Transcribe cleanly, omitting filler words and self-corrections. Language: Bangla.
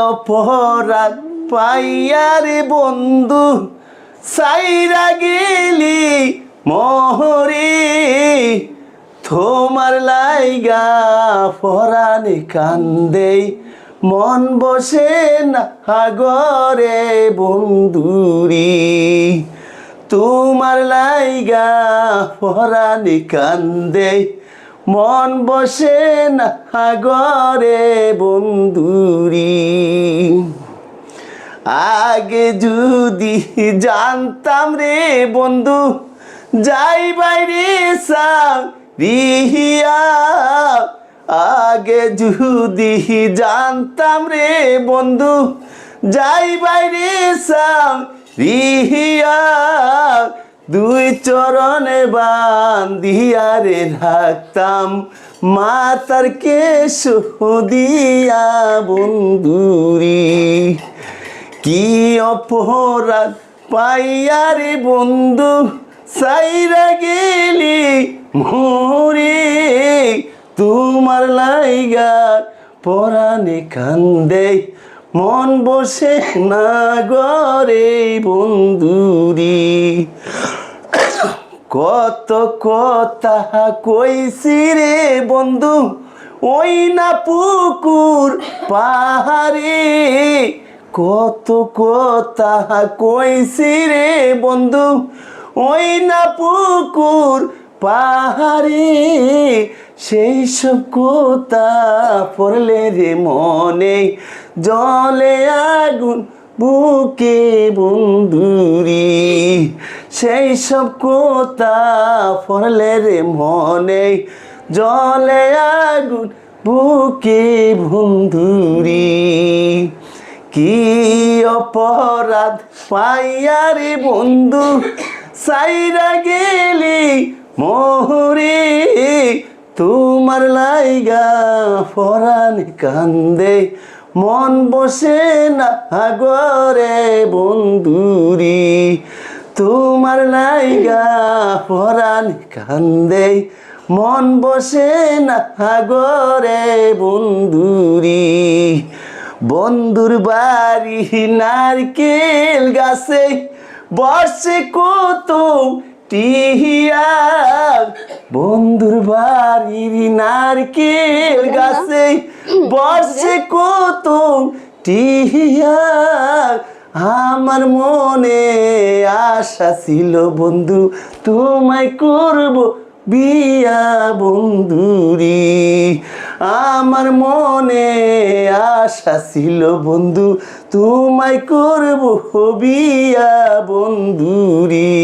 অপরাধ পাইয়ারে বন্ধু সাইরা গেলি মোহরে তোমার লাইগা পরাণে কান্দে মন বসে না ঘরে বন্ধুরি তোমার লাইগা পরাণে কান্দে মন বসে না ঘরে বন্ধুরি আগে যদি জানতাম রে বন্ধু যাই বাইরে রিহিয়া আগে যদি জানতাম রে বন্ধু যাই বাইরে রিহিয়া দুই চরণে বান্ধিয়া রে রাখতাম মাতার কেশ দিয়া বন্ধুরি কি অপরাধ পাইয়া রে বন্ধু সাইরা গেলি মোরে তোমার লাইগা পরাণে কান্দে মন বসে না ঘরে বন্ধুরি কত কথা কইছি রে বন্ধু ওই না পুকুর পাহাড়ে কত কথা কইছি রে বন্ধু ওই না পুকুর পাহাড়ে সেই সব কথা পড়লে রে মনে জলে আগুন বুকে বন্ধুরি সেই সব কথা পড়লে রে মনে জলে আগুন বুকে বন্ধুরি কি অপরাধ পাইয়া রে বন্ধু সাইরা গেলি মোহরে তোমার লাইগা পরাণে কান্দে মন বসে না ঘরে বন্ধুরি তোমার লাইগা পরাণে কান্দে মন বসে না ঘরে বন্ধুরি বন্ধুর বাড়ি নারকেল গাছে বসে কত টিহিয়া বন্ধুর বাড়ির নারকেল গাছে বসে কত টিহিয়া আমার মনে আশা ছিল বন্ধু তোমায় করব বিয়া বন্ধুরি আমার মনে আশা ছিল বন্ধু তোমায় করব বিয়া বন্ধুরি